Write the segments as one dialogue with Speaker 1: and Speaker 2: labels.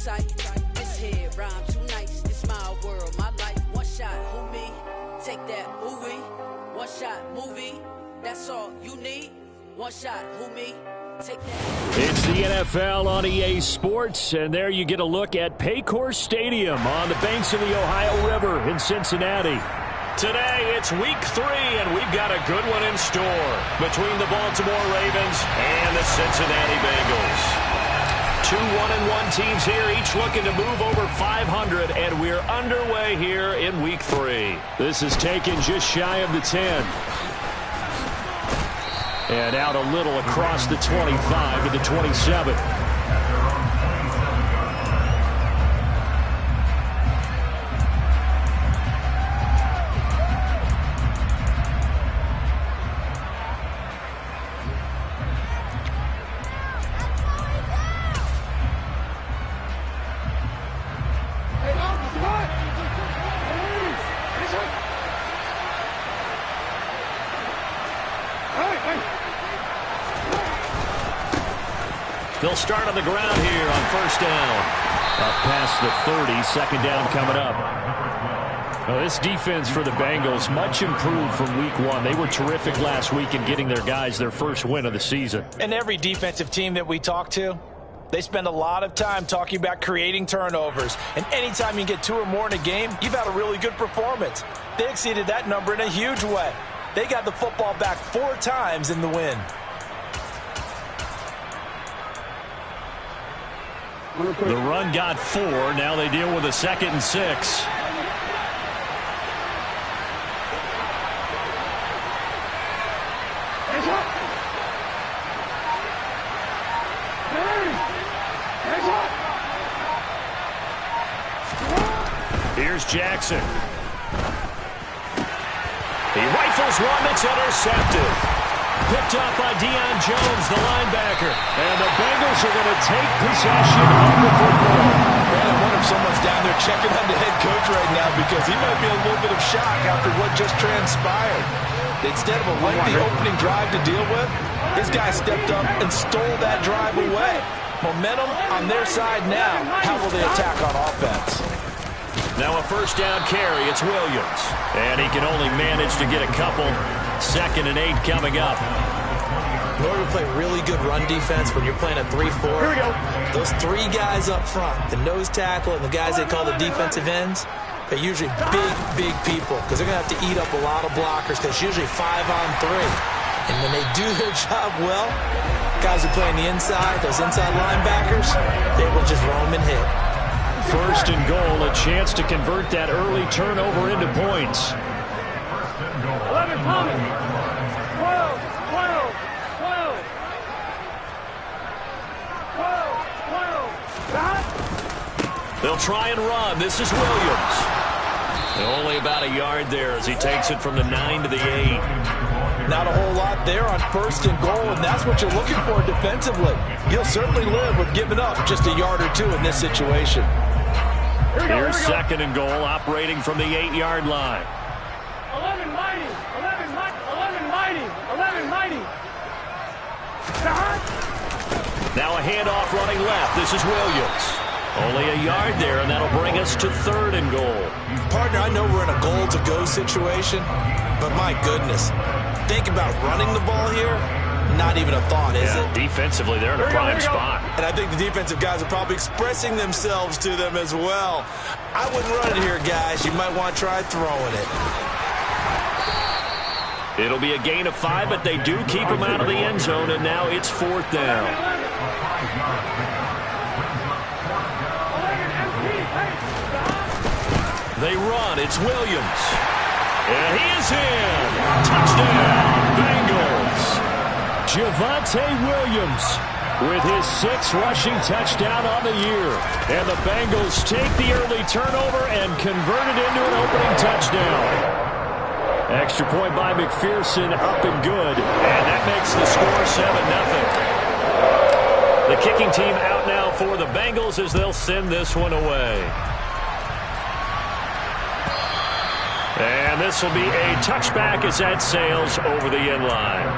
Speaker 1: sight. This here rhyme too nice. It's my world, my life. One shot, who me? Take that, ooh-wee. One shot, movie. That's all you need. One shot, who me? Take that.
Speaker 2: It's the NFL on EA Sports, and there you get a look at Paycor Stadium on the banks of the Ohio River in Cincinnati. Today, it's week 3, and we've got a good one in store between the Baltimore Ravens and the Cincinnati Bengals. 2 1-1 teams here, each looking to move over 500, and we're underway here in week 3. This is taken just shy of the 10. And out a little across the 25 to the 27. They'll start on the ground here on first down. Up past the 30, second down coming up. Well, this defense for the Bengals, much improved from week 1. They were terrific last week in getting their guys their first win of the season.
Speaker 3: And every defensive team that we talk to, they spend a lot of time talking about creating turnovers. And anytime you get 2 or more in a game, you've had a really good performance. They exceeded that number in a huge way. They got the football back 4 times in the win.
Speaker 2: The run got 4. Now they deal with a 2nd and 6. Here's Jackson. He rifles one that's intercepted. Picked up by Deion Jones, the linebacker. And the Bengals are going to take possession of the football.
Speaker 3: Man, I wonder if someone's down there checking on the head coach right now because he might be in a little bit of shock after what just transpired. Instead of a lengthy opening drive to deal with, his guy stepped up and stole that drive away. Momentum on their side now. How will they attack on offense?
Speaker 2: Now a first down carry. It's Williams. And he can only manage to get a couple. 2nd and 8 coming up.
Speaker 3: In order to play really good run defense when you're playing a 3-4, those 3 guys up front, the nose tackle and the guys they call the defensive ends, they're usually big people because they're going to have to eat up a lot of blockers because it's usually 5-on-3. And when they do their job well, guys who play on the inside, those inside linebackers, they will just roam and hit.
Speaker 2: First and goal, a chance to convert that early turnover into points.
Speaker 4: 11 coming. 12, 12, 12. 12, 12.
Speaker 2: They'll try and run. This is Williams. Only about a yard there as he takes it from the 9 to the 8.
Speaker 3: Not a whole lot there on first and goal, and that's what you're looking for defensively. You'll certainly live with giving up just a yard or 2 in this situation.
Speaker 2: Here's 2nd and goal, operating from the 8-yard line.
Speaker 4: 11 mighty, 11 mighty, 11 mighty, 11 mighty.
Speaker 2: Now a handoff running left. This is Williams. Only a yard there, and that'll bring us to 3rd and goal.
Speaker 3: Partner, I know we're in a goal-to-go situation, but my goodness, think about running the ball here. Not even a thought, is it?
Speaker 2: Defensively, they're in a prime spot.
Speaker 3: And I think the defensive guys are probably expressing themselves to them as well. I wouldn't run it here, guys. You might want to try throwing it.
Speaker 2: It'll be a gain of 5, but they do keep him out of the end zone, and now it's 4th down. They run. It's Williams. And he is in. Touchdown, Bengals. Javonte Williams with his 6th rushing touchdown on the year. And the Bengals take the early turnover and convert it into an opening touchdown. Extra point by McPherson, up and good. And that makes the score 7-0. The kicking team out now for the Bengals as they'll send this one away. And this will be a touchback as that sails over the end line.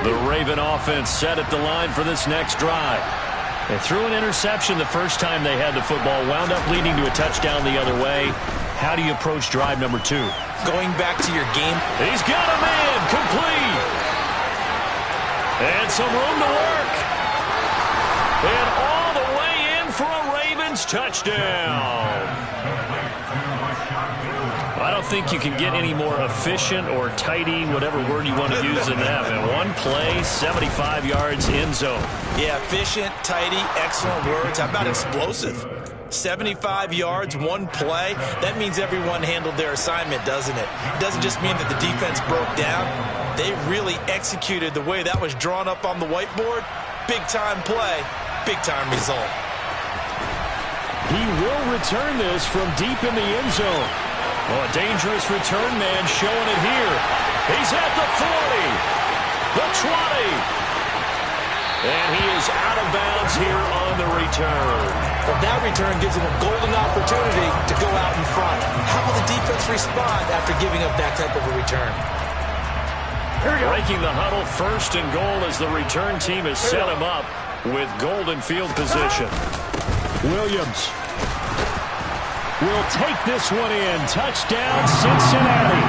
Speaker 2: The Raven offense set at the line for this next drive. They threw an interception the first time they had the football, wound up leading to a touchdown the other way. How do you approach drive number 2?
Speaker 3: Going back to your game.
Speaker 2: He's got a man, complete. And some room to work. And all the way in for a Ravens touchdown. I don't think you can get any more efficient or tidy, whatever word you want to use in that. And one play, 75 yards, end zone.
Speaker 3: Yeah, efficient, tidy, excellent words. How about explosive? 75 yards, one play. That means everyone handled their assignment, doesn't it? It doesn't just mean that the defense broke down. They really executed the way that was drawn up on the whiteboard. Big-time play, big-time result.
Speaker 2: He will return this from deep in the end zone. Oh, a dangerous return man showing it here. He's at the 40, the 20. And he is out of bounds here on the return.
Speaker 3: Well, that return gives him a golden opportunity to go out in front. How will the defense respond after giving up that type of a return?
Speaker 2: Breaking the huddle, first and goal as the return team has set him up with golden field position. Williams will take this one in. Touchdown, Cincinnati.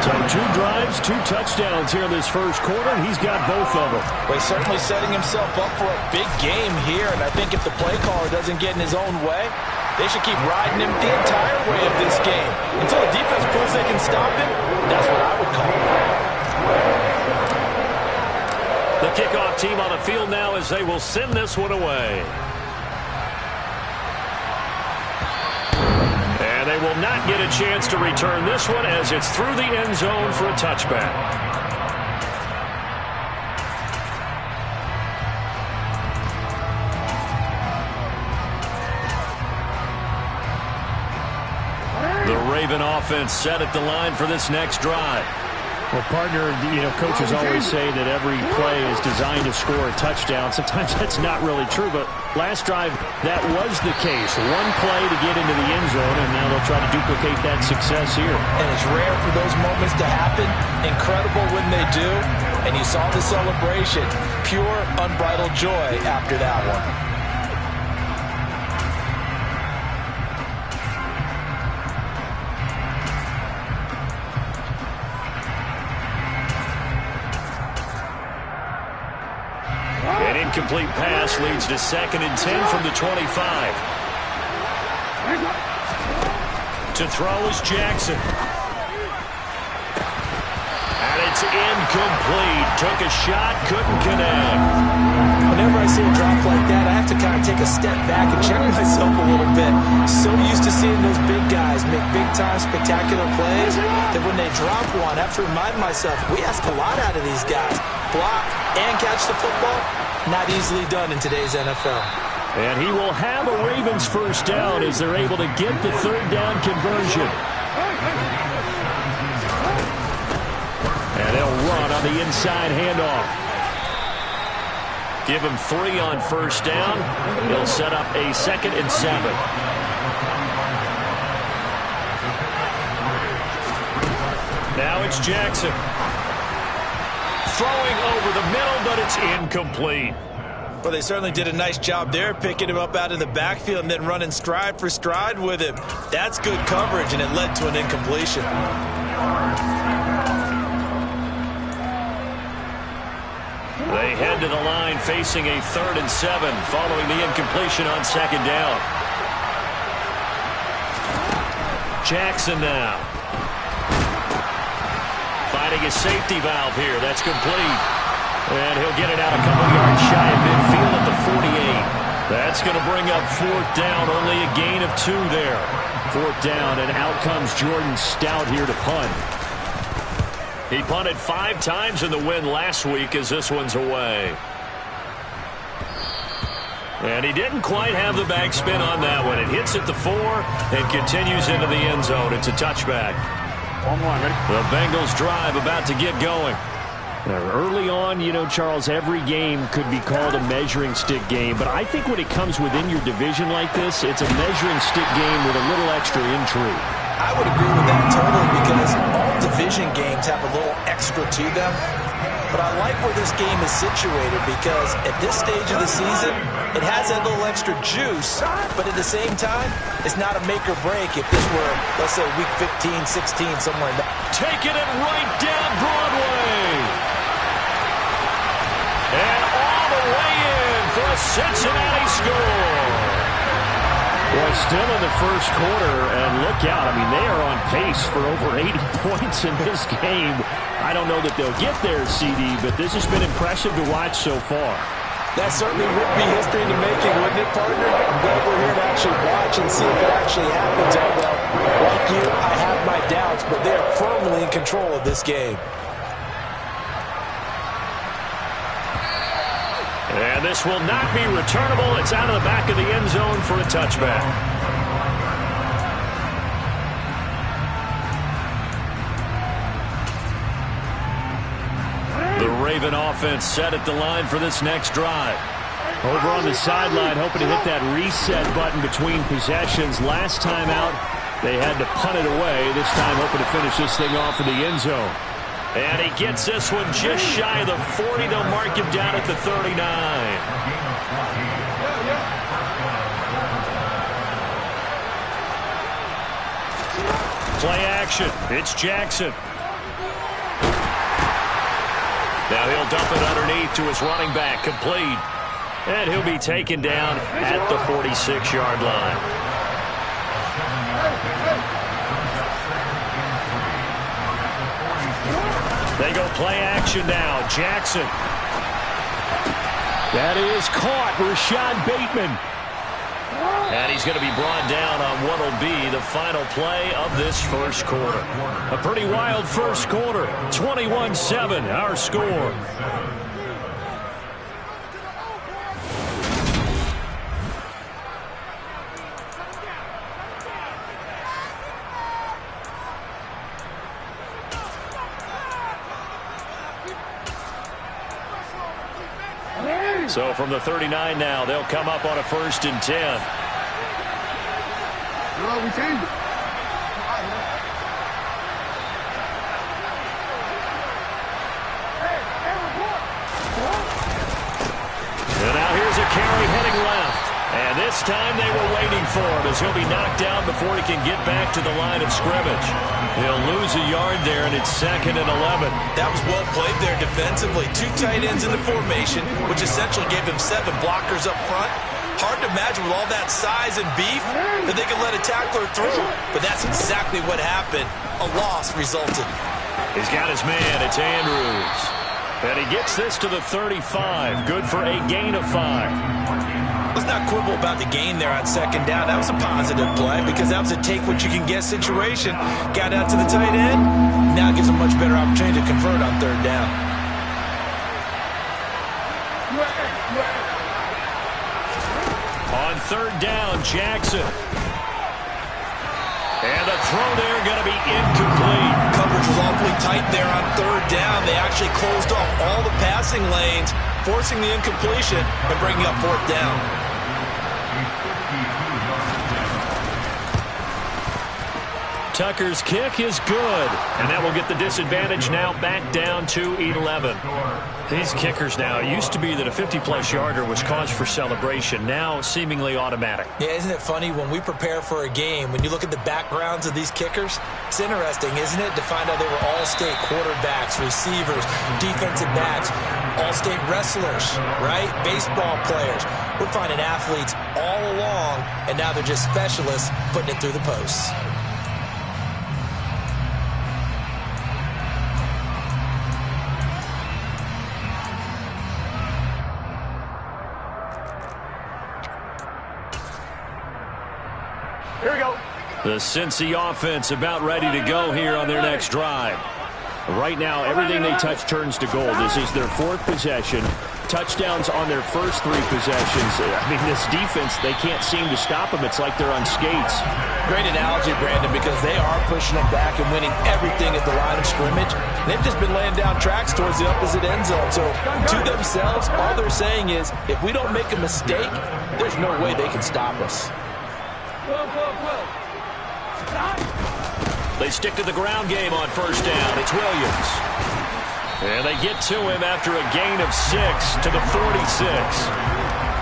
Speaker 2: So 2 drives, 2 touchdowns here in this first quarter, and he's got both of them.
Speaker 3: Well, he's certainly setting himself up for a big game here, and I think if the play caller doesn't get in his own way, they should keep riding him the entire way of this game. Until the defense proves they can stop him, that's what I would call it.
Speaker 2: The kickoff team on the field now as they will send this one away. And they will not get a chance to return this one as it's through the end zone for a touchback. The Raven offense set at the line for this next drive. Well, partner, coaches always say that every play is designed to score a touchdown. Sometimes that's not really true, but last drive, that was the case. One play to get into the end zone, and now they'll try to duplicate that success here.
Speaker 3: And it's rare for those moments to happen. Incredible when they do. And you saw the celebration. Pure, unbridled joy after that one.
Speaker 2: An incomplete pass leads to 2nd and 10 from the 25. To throw is Jackson. And it's incomplete. Took a shot, couldn't connect.
Speaker 3: Whenever I see a drop like that, I have to kind of take a step back and check myself a little bit. So used to seeing those big guys make big-time, spectacular plays that when they drop one, I have to remind myself, we ask a lot out of these guys. Block and catch the football, not easily done in today's NFL.
Speaker 2: And he will have a Ravens first down as they're able to get the 3rd down conversion. And they'll run on the inside handoff. Give him 3 on first down. He'll set up a 2nd and 7. Now it's Jackson. Throwing over the middle, but it's incomplete.
Speaker 3: Well, they certainly did a nice job there, picking him up out of the backfield and then running stride for stride with him. That's good coverage, and it led to an incompletion.
Speaker 2: They head to the line facing a 3rd and 7 following the incompletion on 2nd down. Jackson now. Finding a safety valve here. That's complete. And he'll get it out a couple yards shy of midfield at the 48. That's going to bring up 4th down. Only a gain of 2 there. 4th down, and out comes Jordan Stout here to punt. He punted 5 times in the win last week as this one's away. And he didn't quite have the backspin on that one. It hits at the 4 and continues into the end zone. It's a touchback. The Bengals drive about to get going. Early on, Charles, every game could be called a measuring stick game. But I think when it comes within your division like this, it's a measuring stick game with a little extra intrigue.
Speaker 3: I would agree with that totally because all division games have a little extra to them. But I like where this game is situated because at this stage of the season, it has that little extra juice, but at the same time, it's not a make or break if this were, let's say, week 15, 16, somewhere in that.
Speaker 2: Taking it right down Broadway. And all the way in for a Cincinnati score. Well, still in the first quarter, and look out. I mean, they are on pace for over 80 points in this game. I don't know that they'll get there, CD, but this has been impressive to watch so far.
Speaker 3: That certainly would be history in the making, wouldn't it, partner? I'm glad we're here to actually watch and see if it actually happens. Although, like you, I have my doubts, but they are firmly in control of this game.
Speaker 2: And this will not be returnable. It's out of the back of the end zone for a touchback. The Raven offense set at the line for this next drive. Over on the sideline, hoping to hit that reset button between possessions. Last time out, they had to punt it away. This time, hoping to finish this thing off in the end zone. And he gets this one just shy of the 40. They'll mark him down at the 39. Play action. It's Jackson. Now he'll dump it underneath to his running back. Complete. And he'll be taken down at the 46-yard line. They go play action now. Jackson. That is caught. Rashad Bateman. And he's going to be brought down on what will be the final play of this first quarter. A pretty wild first quarter. 21-7, our score. So from the 39 now, they'll come up on a 1st and 10.
Speaker 5: We changed it.
Speaker 2: And now here's a carry heading left. And this time they were waiting for him as he'll be knocked down before he can get back to the line of scrimmage. He'll lose a yard there, and it's 2nd and 11.
Speaker 3: That was well played there defensively. 2 tight ends in the formation, which essentially gave him 7 blockers up front. Hard to imagine with all that size and beef that they could let a tackler through. But that's exactly what happened. A loss resulted.
Speaker 2: He's got his man. It's Andrews. And he gets this to the 35. Good for a gain of 5.
Speaker 3: Let's not quibble about the gain there on 2nd down. That was a positive play because that was a take-what-you-can-get situation. Got out to the tight end. Now gives a much better opportunity to convert on 3rd down.
Speaker 2: On 3rd down, Jackson. And the throw there going to be incomplete.
Speaker 3: Coverage was awfully tight there on 3rd down. They actually closed off all the passing lanes, forcing the incompletion and bringing up 4th down.
Speaker 2: Tucker's kick is good, and that will get the disadvantage now back down to 11. These kickers now, it used to be that a 50-plus yarder was cause for celebration, now seemingly automatic.
Speaker 3: Yeah, isn't it funny when we prepare for a game, when you look at the backgrounds of these kickers, it's interesting, isn't it, to find out they were all-state quarterbacks, receivers, defensive backs, all-state wrestlers, right? Baseball players. We're finding athletes all along, and now they're just specialists putting it through the posts.
Speaker 4: Here we go.
Speaker 2: The Cincy offense about ready to go here on their next drive. Right now, everything they touch turns to gold. This is their 4th possession. Touchdowns on their first 3 possessions. I mean, this defense, they can't seem to stop them. It's like they're on skates.
Speaker 3: Great analogy, Brandon, because they are pushing them back and winning everything at the line of scrimmage. They've just been laying down tracks towards the opposite end zone. So, to themselves, all they're saying is, if we don't make a mistake, there's no way they can stop us.
Speaker 2: They stick to the ground game on 1st down. It's Williams. And they get to him after a gain of 6 to the 46.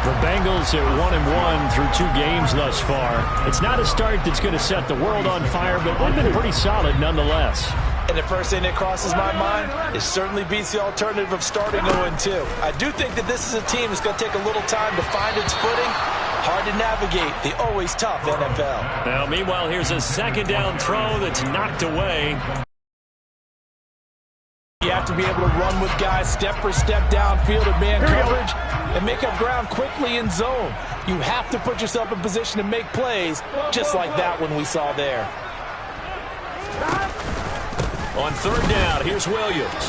Speaker 2: The Bengals at 1-1 through 2 games thus far. It's not a start that's going to set the world on fire, but they've been pretty solid nonetheless.
Speaker 3: And the first thing that crosses my mind, it certainly beats the alternative of starting 0-2. I do think that this is a team that's going to take a little time to find its footing. Hard to navigate the always tough NFL.
Speaker 2: Now, meanwhile, here's a second down throw that's knocked away.
Speaker 3: You have to be able to run with guys step for step downfield in man coverage and make up ground quickly in zone. You have to put yourself in position to make plays just like that one we saw there.
Speaker 2: On third down, here's Williams.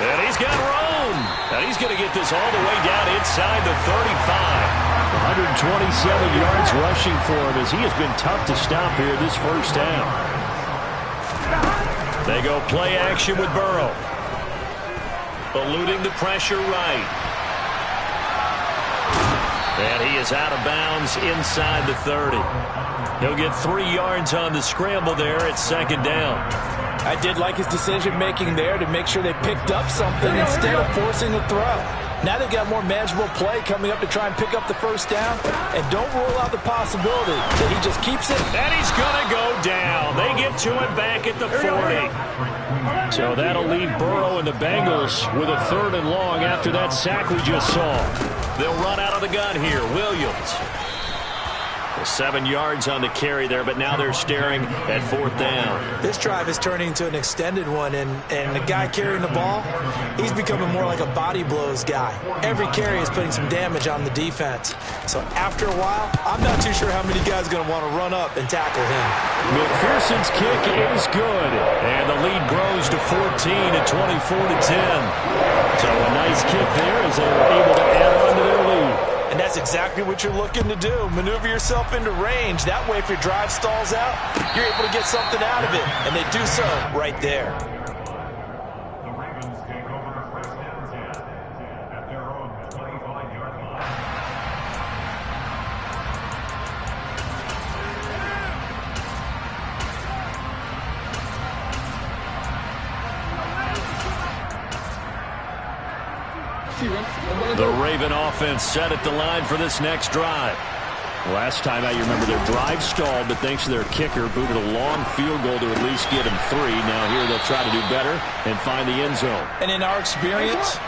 Speaker 2: And he's got room. And he's going to get this all the way down inside the 35. 127 yards rushing for him as he has been tough to stop here this first half. They go play action with Burrow. Eluding the pressure right. And he is out of bounds inside the 30. He'll get 3 yards on the scramble there at second down.
Speaker 3: I did like his decision-making there to make sure they picked up something instead of forcing a throw. Now they've got more manageable play coming up to try and pick up the first down. And don't rule out the possibility that he just keeps it.
Speaker 2: And he's going to go down. They get to him back at the 40. So that'll leave Burrow and the Bengals with a 3rd and long after that sack we just saw. They'll run out of the gun here. Williams. 7 yards on the carry there, but now they're staring at 4th down.
Speaker 3: This drive is turning into an extended one, and the guy carrying the ball, he's becoming more like a body blows guy. Every carry is putting some damage on the defense. So after a while, I'm not too sure how many guys are going to want to run up and tackle him.
Speaker 2: McPherson's kick is good, and the lead grows to 14 at 24-10. So a nice kick there as they're able to add on to their lead.
Speaker 3: And that's exactly what you're looking to do. Maneuver yourself into range. That way, if your drive stalls out, you're able to get something out of it. And they do so right there.
Speaker 2: The Raven offense set at the line for this next drive. Last time out, you remember their drive stalled, but thanks to their kicker, booted a long field goal to at least get them 3. Now here they'll try to do better and find the end zone.
Speaker 3: And in our experience,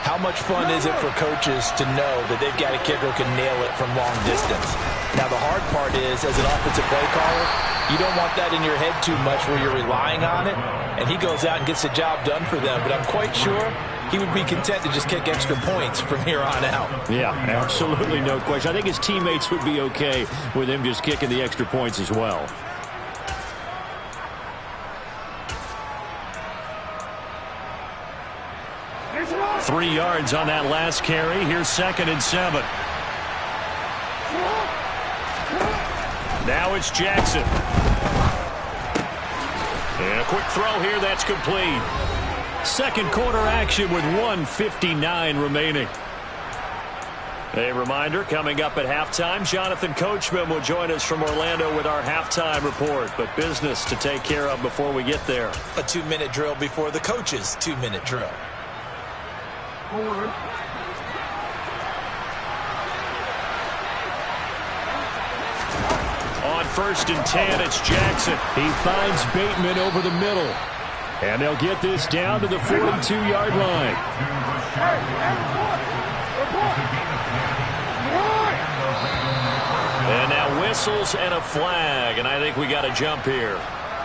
Speaker 3: how much fun is it for coaches to know that they've got a kicker who can nail it from long distance? Now the hard part is, as an offensive play caller, you don't want that in your head too much where you're relying on it, and he goes out and gets the job done for them. But I'm quite sure he would be content to just kick extra points from here on out.
Speaker 2: Yeah, absolutely no question. I think his teammates would be okay with him just kicking the extra points as well. Three yards on that last carry. Here's 2nd and 7. Now it's Jackson. And a quick throw here, that's complete. Second quarter action with 1:59 remaining. A reminder, coming up at halftime, Jonathan Coachman will join us from Orlando with our halftime report. But business to take care of before we get there.
Speaker 3: A 2-minute drill before the coach's 2-minute drill.
Speaker 2: On 1st and 10, it's Jackson. He finds Bateman over the middle. And they'll get this down to the 42-yard line. And now whistles and a flag, and I think we got a jump here.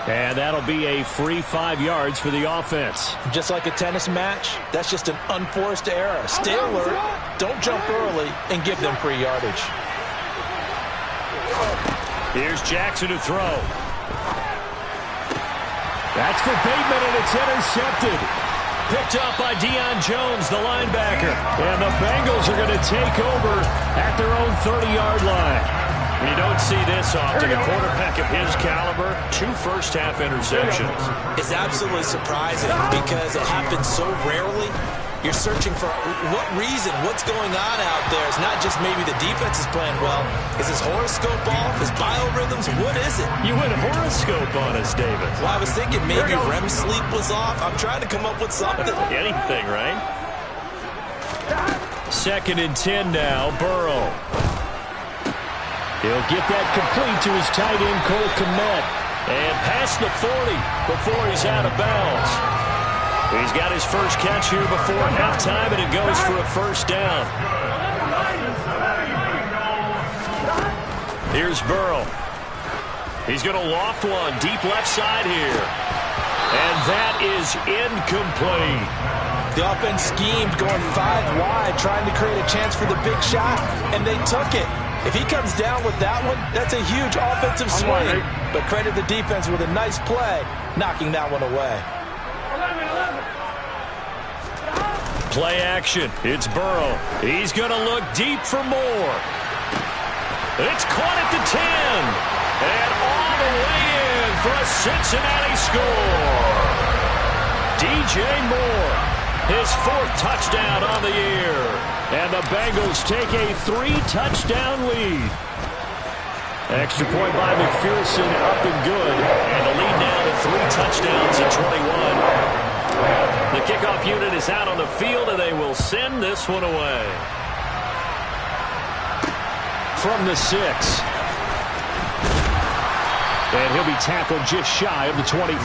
Speaker 2: And that'll be a free 5 yards for the offense.
Speaker 3: Just like a tennis match, that's just an unforced error. Stay alert, don't jump early, and give them free yardage.
Speaker 2: Here's Jackson to throw. That's for Bateman, and it's intercepted. Picked up by Deion Jones, the linebacker. And the Bengals are going to take over at their own 30-yard line. You don't see this often. A quarterback of his caliber, 2 first-half interceptions.
Speaker 3: It's absolutely surprising because it happens so rarely. You're searching for what reason, what's going on out there. It's not just maybe the defense is playing well. Is his horoscope off? His biorhythms? What is it?
Speaker 2: You went horoscope on us, David.
Speaker 3: Well, I was thinking maybe REM sleep was off. I'm trying to come up with something.
Speaker 2: Anything, right? 2nd and 10 now, Burrow. He'll get that complete to his tight end, Cole Kmet. And past the 40 before he's out of bounds. He's got his first catch here before halftime, and it goes for a first down. Here's Burrow. He's going to loft one deep left side here. And that is incomplete.
Speaker 3: The offense schemed, going 5 wide, trying to create a chance for the big shot, and they took it. If he comes down with that one, that's a huge offensive swing. But credit the defense with a nice play, knocking that one away.
Speaker 2: Play action. It's Burrow. He's going to look deep for more. It's caught at the 10. And all the way in for a Cincinnati score. DJ Moore, his 4th touchdown on the year. And the Bengals take a 3-touchdown lead. Extra point by McPherson, up and good. And the lead now to 3 touchdowns at 21. The kickoff unit is out on the field, and they will send this one away. From the 6. And he'll be tackled just shy of the 25.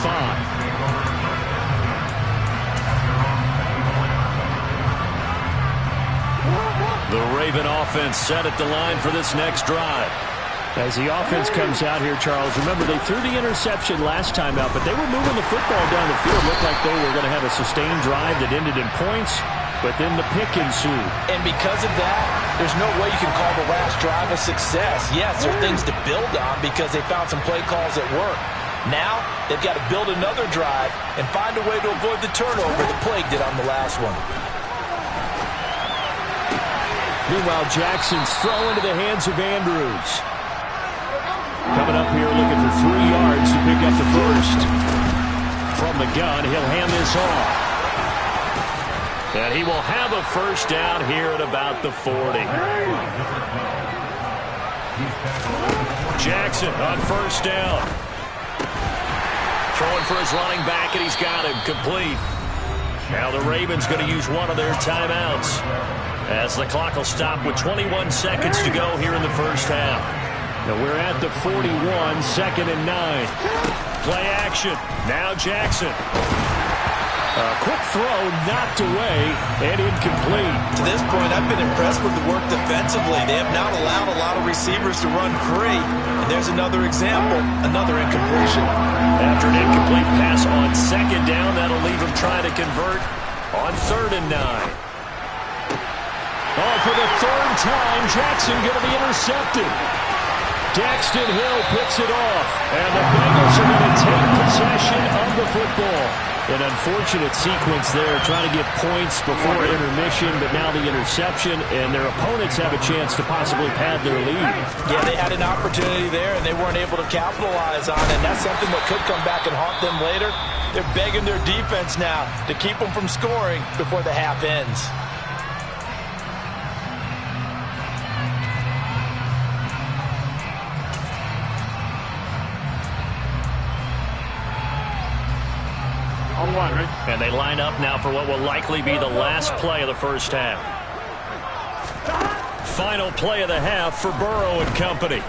Speaker 2: The Raven offense set at the line for this next drive. As the offense comes out here, Charles, remember they threw the interception last time out, but they were moving the football down the field. Looked like they were going to have a sustained drive that ended in points, but then the pick ensued.
Speaker 3: And because of that, there's no way you can call the last drive a success. Yes, there are things to build on because they found some play calls that work. Now, they've got to build another drive and find a way to avoid the turnover the Plague did on the last one.
Speaker 2: Meanwhile, Jackson's throw into the hands of Andrews. Coming up here looking for 3 yards to pick up the first. From the gun, he'll hand this off. And he will have a first down here at about the 40. Jackson on first down. Throwing for his running back, and he's got him complete. Now the Ravens going to use one of their timeouts as the clock will stop with 21 seconds to go here in the first half. Now we're at the 41, 2nd and 9. Play action. Now Jackson. A quick throw knocked away and incomplete.
Speaker 3: To this point, I've been impressed with the work defensively. They have not allowed a lot of receivers to run free. And there's another example, another incompletion.
Speaker 2: After an incomplete pass on 2nd down, that'll leave him trying to convert on 3rd and 9. Oh, for the 3rd time, Jackson going to be intercepted. Daxton Hill picks it off, and the Bengals are going to take possession of the football. An unfortunate sequence there, trying to get points before intermission, but now the interception, and their opponents have a chance to possibly pad their lead.
Speaker 3: Yeah, they had an opportunity there, and they weren't able to capitalize on it, and that's something that could come back and haunt them later. They're begging their defense now to keep them from scoring before the half ends.
Speaker 2: And they line up now for what will likely be the last play of the first half. Final play of the half for Burrow and company.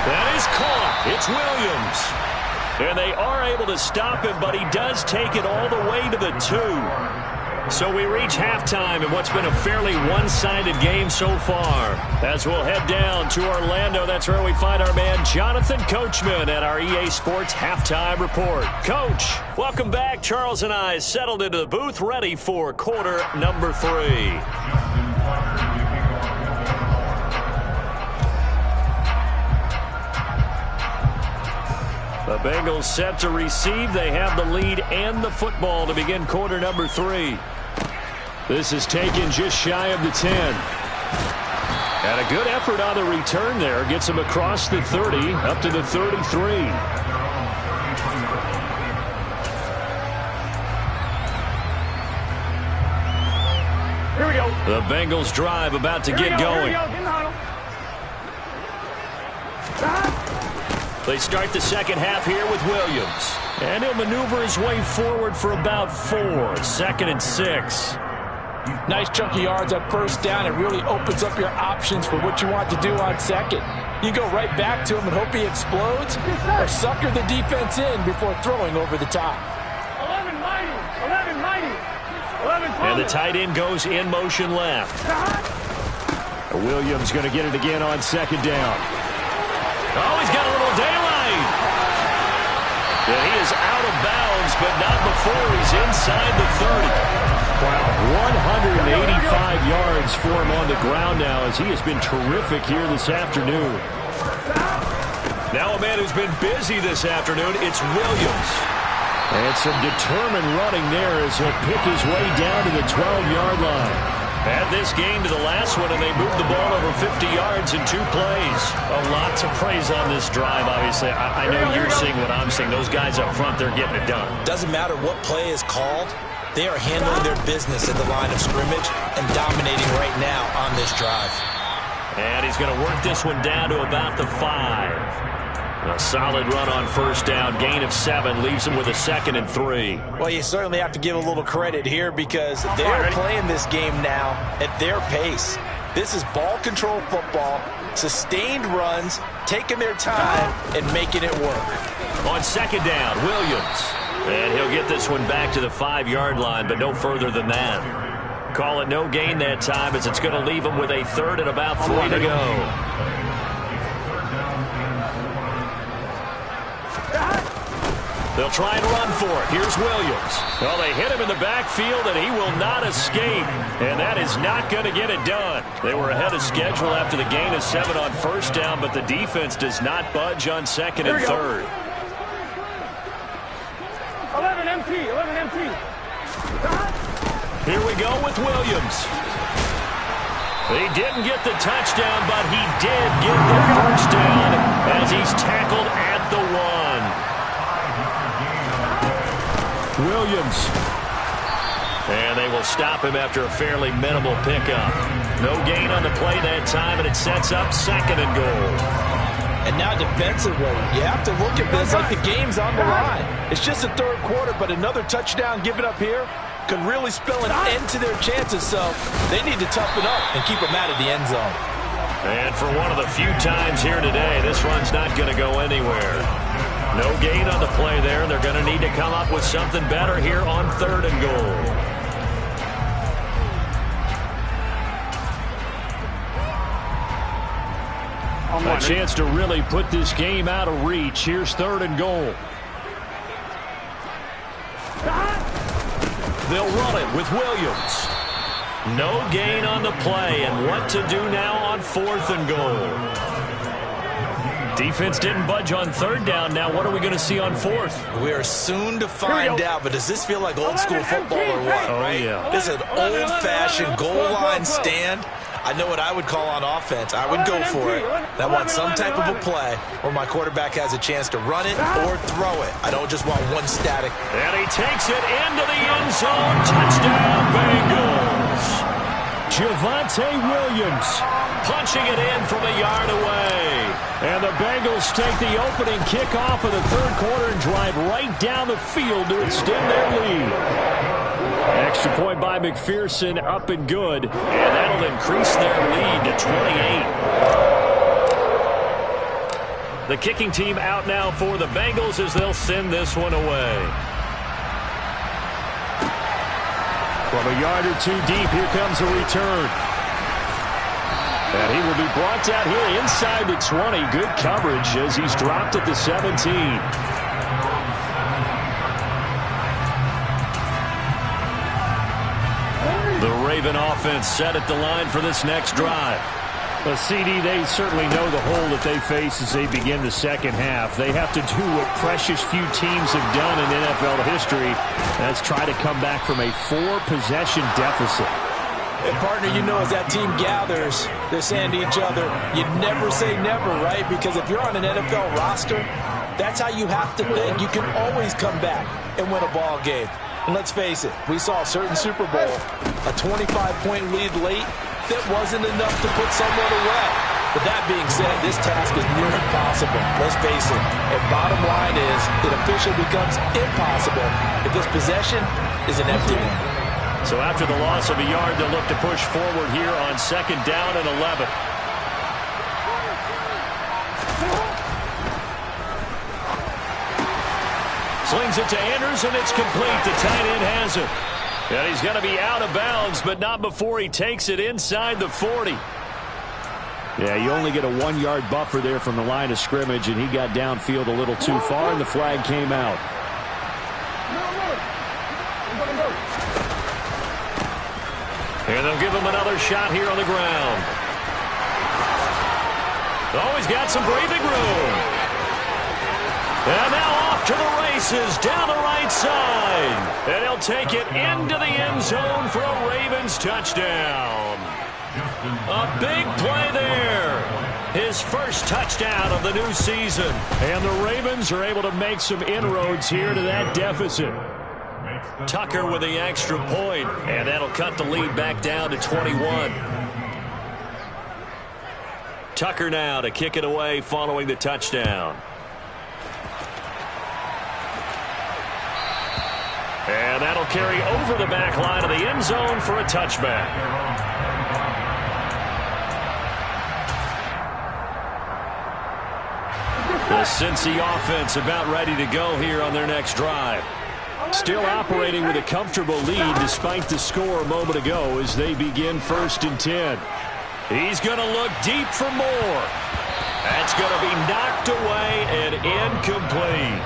Speaker 2: That is caught. It's Williams. And they are able to stop him, but he does take it all the way to the 2. So we reach halftime in what's been a fairly one-sided game so far. As we'll head down to Orlando, that's where we find our man Jonathan Coachman at our EA Sports Halftime Report. Coach, welcome back. Charles and I settled into the booth, ready for quarter number 3. The Bengals set to receive. They have the lead and the football to begin quarter number 3. This is taken just shy of the 10. And a good effort on the return there. Gets him across the 30, up to the 33.
Speaker 4: we go.
Speaker 2: The Bengals drive about to get going. They start the second half here with Williams. And he'll maneuver his way forward for about 4. 2nd and 6.
Speaker 5: Nice chunk of yards on first down. It really opens up your options for what you want to do on second. You go right back to him and hope he explodes, or sucker the defense in before throwing over the top.
Speaker 4: 11 mighty. 11 mighty. 11
Speaker 2: and the tight end goes in motion left. Williams going to get it again on 2nd down. Oh, he's got a little daylight. And he is out of bounds, but not before he's inside the 30. Wow, 185 yards for him on the ground now as he has been terrific here this afternoon. Now a man who's been busy this afternoon, it's Williams. And some determined running there as he'll pick his way down to the 12-yard line. Add this game to the last one, and they moved the ball over 50 yards in 2 plays. A lot to praise on this drive, obviously. I know you're seeing what I'm seeing. Those guys up front, they're getting it done.
Speaker 3: Doesn't matter what play is called. They are handling their business at the line of scrimmage and dominating right now on this drive.
Speaker 2: And he's going to work this one down to about the 5. A solid run on first down. Gain of 7 leaves him with a 2nd and 3.
Speaker 3: Well, you certainly have to give a little credit here because they're playing this game now at their pace. This is ball control football, sustained runs, taking their time and making it work.
Speaker 2: On 2nd down, Williams. And he'll get this one back to the 5-yard line, but no further than that. Call it no gain that time as it's going to leave him with a 3rd and about 3 to go. They'll try and run for it. Here's Williams. Well, they hit him in the backfield, and he will not escape. And that is not going to get it done. They were ahead of schedule after the gain of 7 on first down, but the defense does not budge on 2nd and 3rd.
Speaker 4: 11 MT. 11 MT.
Speaker 2: Here we go with Williams. He didn't get the touchdown, but he did get the first down as he's tackled at the 1. Williams. And they will stop him after a fairly minimal pickup. No gain on the play that time, and it sets up 2nd and goal.
Speaker 5: And now defensively, you have to look at this like the game's on the line. It's just the 3rd quarter, but another touchdown given up here could really spell an end to their chances, so they need to toughen up and keep them out of the end zone.
Speaker 2: And for one of the few times here today, this run's not going to go anywhere. No gain on the play there. They're going to need to come up with something better here on 3rd and goal. A chance to really put this game out of reach. Here's 3rd and goal. They'll run it with Williams. No gain on the play, and what to do now on 4th and goal. Defense didn't budge on 3rd down. Now what are we going to see on 4th?
Speaker 3: We are soon to find out, but does this feel like old school football or what?
Speaker 2: Oh, yeah.
Speaker 3: This is an old-fashioned goal line stand. I know what I would call on offense. I would go for it. I want some type of a play where my quarterback has a chance to run it or throw it. I don't just want one static.
Speaker 2: And he takes it into the end zone. Touchdown, Bengals. Javonte Williams punching it in from a yard away. And the Bengals take the opening kickoff of the 3rd quarter and drive right down the field to extend their lead. Extra point by McPherson, up and good. And that'll increase their lead to 28. The kicking team out now for the Bengals as they'll send this one away. From a yard or 2 deep, here comes a return. And he will be brought down here inside the 20. Good coverage as he's dropped at the 17. The Raven offense set at the line for this next drive. Well, CD, they certainly know the hole that they face as they begin the second half. They have to do what precious few teams have done in NFL history. That's try to come back from a 4-possession deficit.
Speaker 5: And partner, you know, as that team gathers, they're saying to each other, you never say never, right? Because if you're on an NFL roster, that's how you have to think. You can always come back and win a ball game. And let's face it, we saw a certain Super Bowl, a 25-point lead late, that wasn't enough to put someone away. But that being said, this task is near impossible. Let's face it. And bottom line is, it officially becomes impossible if this possession is an empty one.
Speaker 2: So after the loss of a yard, they'll look to push forward here on 2nd down and 11. Slings it to Andrews, and it's complete. The tight end has it. And he's going to be out of bounds, but not before he takes it inside the 40. Yeah, you only get a 1-yard buffer there from the line of scrimmage, and he got downfield a little too far, and the flag came out. And they'll give him another shot here on the ground. Oh, he's got some breathing room. And now off to the races down the right side. And he'll take it into the end zone for a Ravens touchdown. A big play there. His first touchdown of the new season. And the Ravens are able to make some inroads here to that deficit. Tucker with the extra point, and that'll cut the lead back down to 21. Tucker now to kick it away following the touchdown. And that'll carry over the back line of the end zone for a touchback. The Cincy offense about ready to go here on their next drive. Still operating with a comfortable lead despite the score a moment ago as they begin 1st and 10. He's going to look deep for more. That's going to be knocked away and incomplete.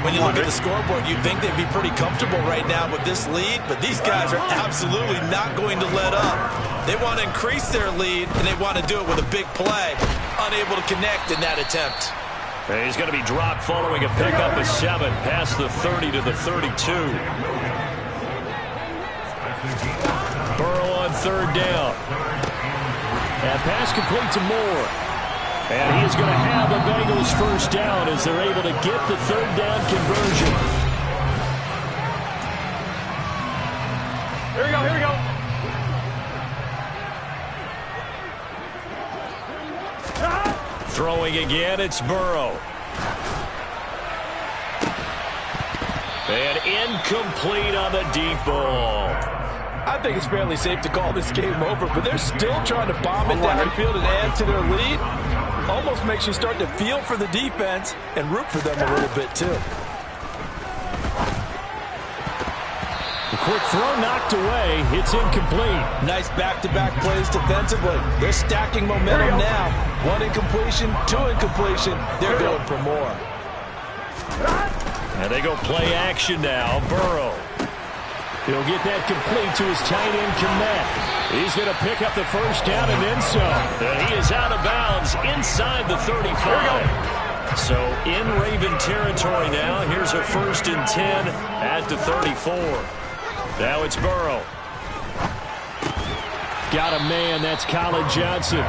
Speaker 5: When you look at the scoreboard, you'd think they'd be pretty comfortable right now with this lead, but these guys are absolutely not going to let up. They want to increase their lead, and they want to do it with a big play. Unable to connect in that attempt.
Speaker 2: And he's going to be dropped following a pickup of 7 past the 30 to the 32. Burrow on 3rd down. And pass complete to Moore. And he is going to have the Bengals first down as they're able to get the 3rd down conversion.
Speaker 4: Here we go, here we go.
Speaker 2: Throwing again, it's Burrow. And incomplete on the deep ball.
Speaker 5: I think it's fairly safe to call this game over, but they're still trying to bomb it downfield and add to their lead. Almost makes you start to feel for the defense and root for them a little bit, too.
Speaker 2: The quick throw knocked away. It's incomplete.
Speaker 5: Nice back-to-back plays defensively. They're stacking momentum now. 1 incompletion, 2 incompletion. They're going for more.
Speaker 2: And they go play action now. Burrow. He'll get that complete to his tight end, Kmet. He's going to pick up the first down and then some. And he is out of bounds inside the 35. So in Raven territory now. Here's a 1st and 10 at the 34. Now it's Burrow. Got a man. That's Colin Johnson.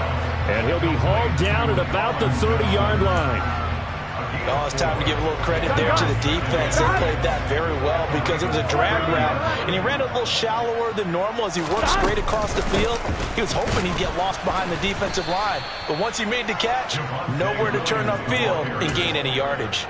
Speaker 2: And he'll be hauled down at about the 30-yard line.
Speaker 5: Oh, it's time to give a little credit there to the defense. They played that very well because it was a drag route, and he ran a little shallower than normal as he worked straight across the field. He was hoping he'd get lost behind the defensive line, but once he made the catch, nowhere to turn upfield and gain any yardage.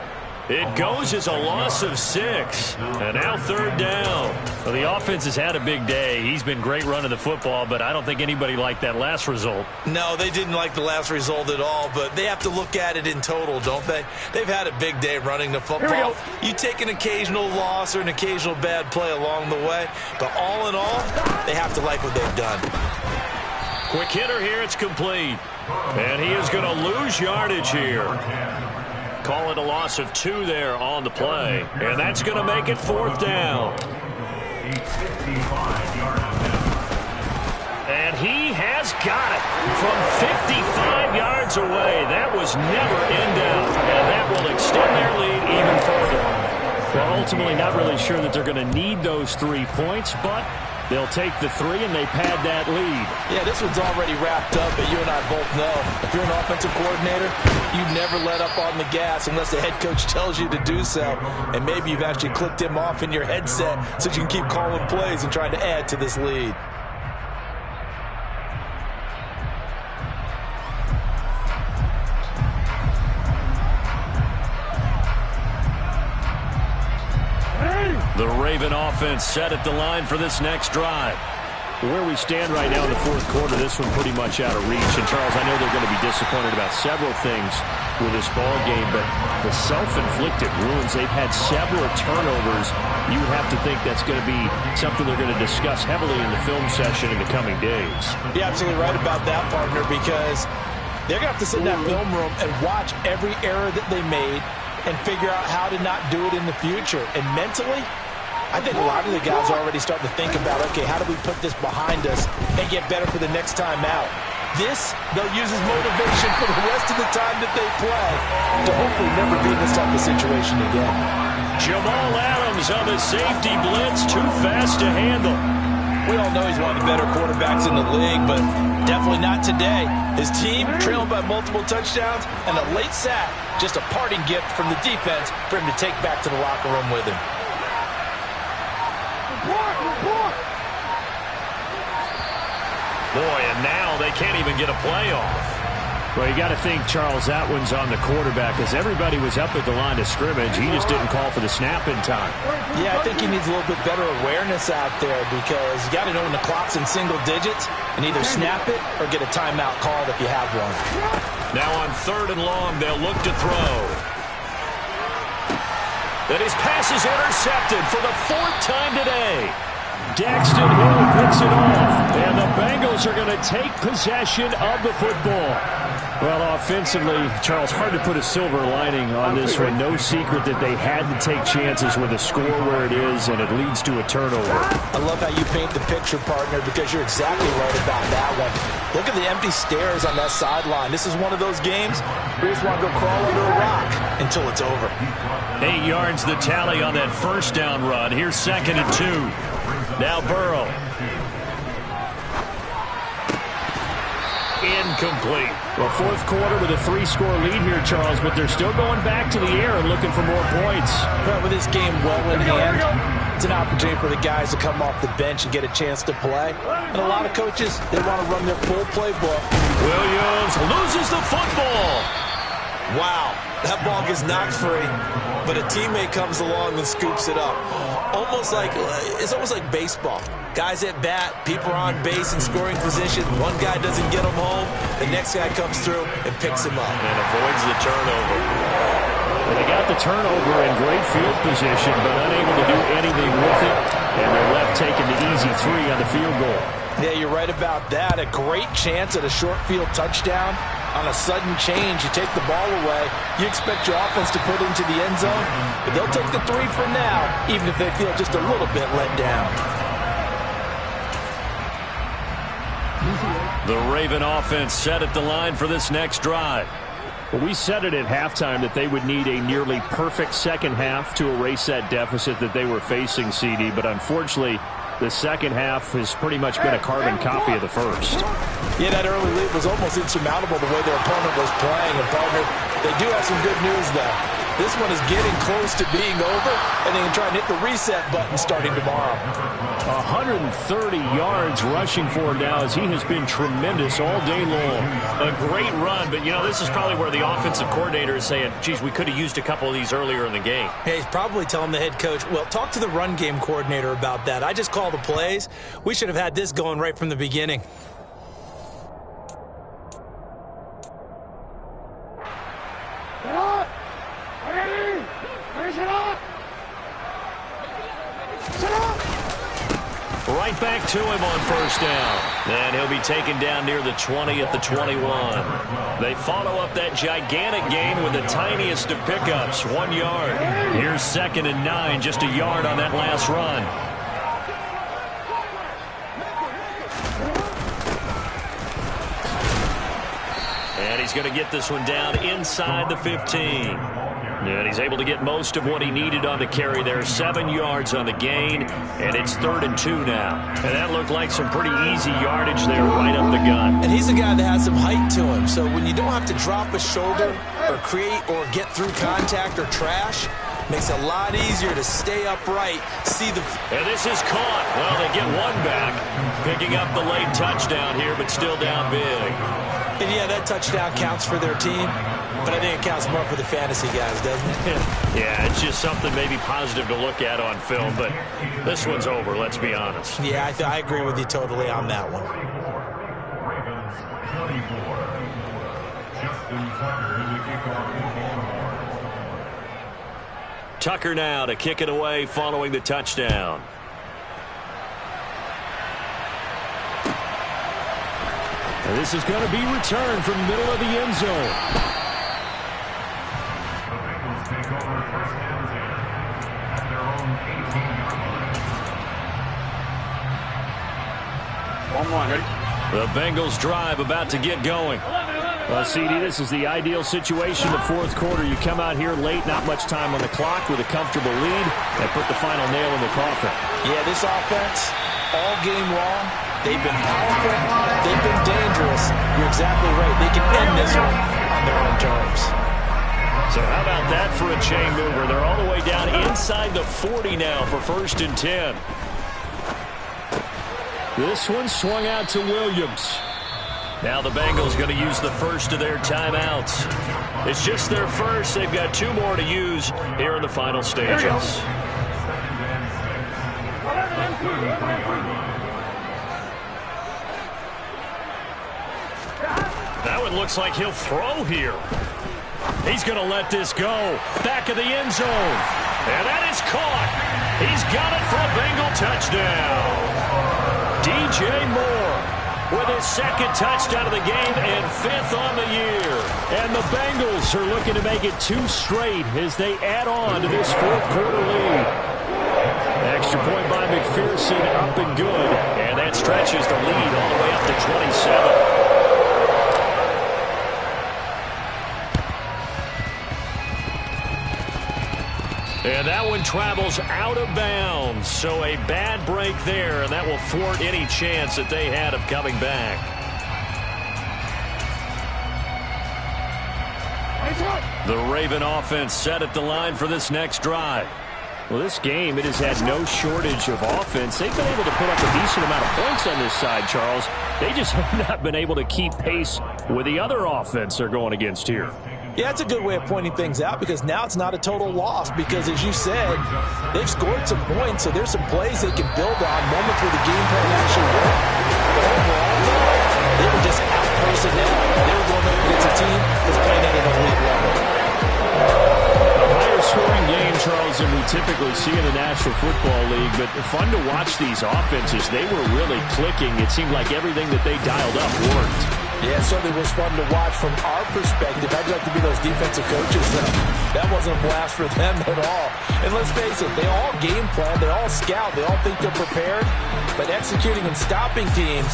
Speaker 2: It goes as a loss of 6. And now 3rd down. Well, the offense has had a big day. He's been great running the football, but I don't think anybody liked that last result.
Speaker 5: No, they didn't like the last result at all, but they have to look at it in total, don't they? They've had a big day running the football. You take an occasional loss or an occasional bad play along the way, but all in all, they have to like what they've done.
Speaker 2: Quick hitter here. It's complete. And he is going to lose yardage here. Call it a loss of 2 there on the play. And that's going to make it 4th down. And he has got it from 55 yards away. That was never in doubt. And that will extend their lead even further. Well, ultimately not really sure that they're going to need those 3 points, but They'll take the three, and they pad that lead.
Speaker 5: Yeah, this one's already wrapped up, but you and I both know if you're an offensive coordinator, you never let up on the gas unless the head coach tells you to do so. And maybe you've actually clicked him off in your headset so you can keep calling plays and trying to add to this lead.
Speaker 2: The Raven offense set at the line for this next drive. Where we stand right now in the fourth quarter, this one pretty much out of reach. And, Charles, I know they're going to be disappointed about several things with this ball game, but the self-inflicted wounds, they've had several turnovers. You would have to think that's going to be something they're going to discuss heavily in the film session in the coming days.
Speaker 5: You're absolutely right about that, partner, because they're going to have to sit in that film room and watch every error that they made and figure out how to not do it in the future. And mentally, I think a lot of the guys are already starting to think about, okay, how do we put this behind us and get better for the next time out? This, they'll use as motivation for the rest of the time that they play to hopefully never be in this type of situation again.
Speaker 2: Jamal Adams on the safety blitz, too fast to handle.
Speaker 5: We all know he's one of the better quarterbacks in the league, but definitely not today. His team trailing by multiple touchdowns and a late sack, just a parting gift from the defense for him to take back to the locker room with him.
Speaker 2: Boy, and now they can't even get a play off. Well, you got to think, Charles, that one's on the quarterback, as everybody was up at the line of scrimmage. He just didn't call for the snap in time.
Speaker 5: Yeah, I think he needs a little bit better awareness out there, because you got to know when the clock's in single digits and either snap it or get a timeout called if you have one.
Speaker 2: Now on 3rd and long, they'll look to throw. And his pass is intercepted for the 4th time today. Daxton Hill picks it off, and the Bengals are going to take possession of the football. Well, offensively, Charles, hard to put a silver lining on this one. No secret that they had to take chances with a score where it is, and it leads to a turnover.
Speaker 5: I love how you paint the picture, partner, because you're exactly right about that one. Look at the empty stares on that sideline. This is one of those games where you just want to go crawl under a rock until it's over.
Speaker 2: 8 yards the tally on that first down run. Here's 2nd and 2. Now Burrow. Incomplete. Well, fourth quarter with a 3-score lead here, Charles, but they're still going back to the air and looking for more points.
Speaker 5: But with this game well in hand, it's an opportunity for the guys to come off the bench and get a chance to play. And a lot of coaches, they want to run their full playbook.
Speaker 2: Williams loses the football.
Speaker 3: Wow, that ball gets knocked free, but a teammate comes along and scoops it up. It's almost like baseball. Guys at bat, people are on base in scoring position. One guy doesn't get him home, the next guy comes through and picks him up.
Speaker 2: And avoids the turnover. Well, they got the turnover in great field position, but unable to do anything with it. And they're left taking the easy 3 on the field goal.
Speaker 5: Yeah, you're right about that. A great chance at a short field touchdown. On a sudden change, you take the ball away. You expect your offense to put into the end zone, but they'll take the 3 for now, even if they feel just a little bit let down.
Speaker 2: The Raven offense set at the line for this next drive. Well, we said it at halftime that they would need a nearly perfect second half to erase that deficit that they were facing, CD, but unfortunately, the second half has pretty much been a carbon copy of the first.
Speaker 5: Yeah, that early lead was almost insurmountable the way their opponent was playing. And, partner, they do have some good news, though. This one is getting close to being over, and they can try and hit the reset button starting tomorrow.
Speaker 2: 130 yards rushing for him now, as he has been tremendous all day long. A great run, but, you know, this is probably where the offensive coordinator is saying, geez, we could have used a couple of these earlier in the game.
Speaker 3: Hey, he's probably telling the head coach, well, talk to the run game coordinator about that. I just call the plays. We should have had this going right from the beginning.
Speaker 2: Right back to him on first down. And he'll be taken down near the 20 at the 21. They follow up that gigantic gain with the tiniest of pickups, 1 yard. Here's 2nd and 9, just a yard on that last run. And he's going to get this one down inside the 15. And he's able to get most of what he needed on the carry there. 7 yards on the gain, and it's 3rd and 2 now. And that looked like some pretty easy yardage there right up the gut.
Speaker 3: And he's a guy that has some height to him, so when you don't have to drop a shoulder or create or get through contact or trash, makes it a lot easier to stay upright, see the...
Speaker 2: And this is caught. Well, they get one back, picking up the late touchdown here, but still down big.
Speaker 3: And yeah, that touchdown counts for their team, but I think it counts more for the fantasy guys, doesn't it?
Speaker 2: Yeah, it's just something maybe positive to look at on film, but this one's over, let's be honest.
Speaker 3: Yeah, I agree with you totally on that one.
Speaker 2: Tucker now to kick it away following the touchdown.
Speaker 6: And this is going to be returned from the middle of the end zone.
Speaker 2: The Bengals drive about to get going.
Speaker 6: Well, CD, this is the ideal situation. The fourth quarter, you come out here late, not much time on the clock with a comfortable lead, and put the final nail in the coffin.
Speaker 3: Yeah, this offense, all game long, they've been powerful, they've been dangerous. You're exactly right. They can end this one on their own terms.
Speaker 2: So how about that for a chain mover? They're all the way down inside the 40 now for 1st and 10.
Speaker 6: This one swung out to Williams.
Speaker 2: Now the Bengals going to use the first of their timeouts. It's just their first. They've got 2 more to use here in the final stages. That one looks like he'll throw here. He's going to let this go. Back of the end zone. And that is caught. He's got it for a Bengal touchdown. DJ Moore with his 2nd touchdown of the game and 5th on the year.
Speaker 6: And the Bengals are looking to make it 2 straight as they add on to this fourth quarter lead. Extra point by McPherson, up and good.
Speaker 2: And that stretches the lead all the way up to 27. And that one travels out of bounds. So a bad break there, and that will thwart any chance that they had of coming back. The Raven offense set at the line for this next drive.
Speaker 6: Well, this game, it has had no shortage of offense. They've been able to put up a decent amount of points on this side, Charles. They just have not been able to keep pace with the other offense they're going against here.
Speaker 3: Yeah, that's a good way of pointing things out because now it's not a total loss because, as you said, they've scored some points, so there's some plays they can build on, moments where the game plan actually worked. But overall, they were just out-personnel. They were going up against a team that's playing at an elite level.
Speaker 6: A higher-scoring game, Charles, than we typically see in the National Football League, but fun to watch these offenses. They were really clicking. It seemed like everything that they dialed up worked.
Speaker 3: Yeah, it certainly was fun to watch from our perspective. I'd like to be those defensive coaches, though. That wasn't a blast for them at all. And let's face it, they all game plan, they all scout, they all think they're prepared. But executing and stopping teams,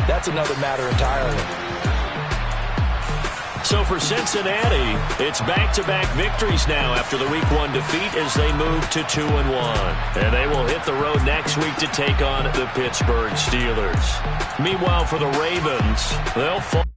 Speaker 3: that's another matter entirely.
Speaker 2: So for Cincinnati, it's back-to-back victories now after the Week 1 defeat as they move to 2-1. And they will hit the road next week to take on the Pittsburgh Steelers. Meanwhile, for the Ravens, they'll fall.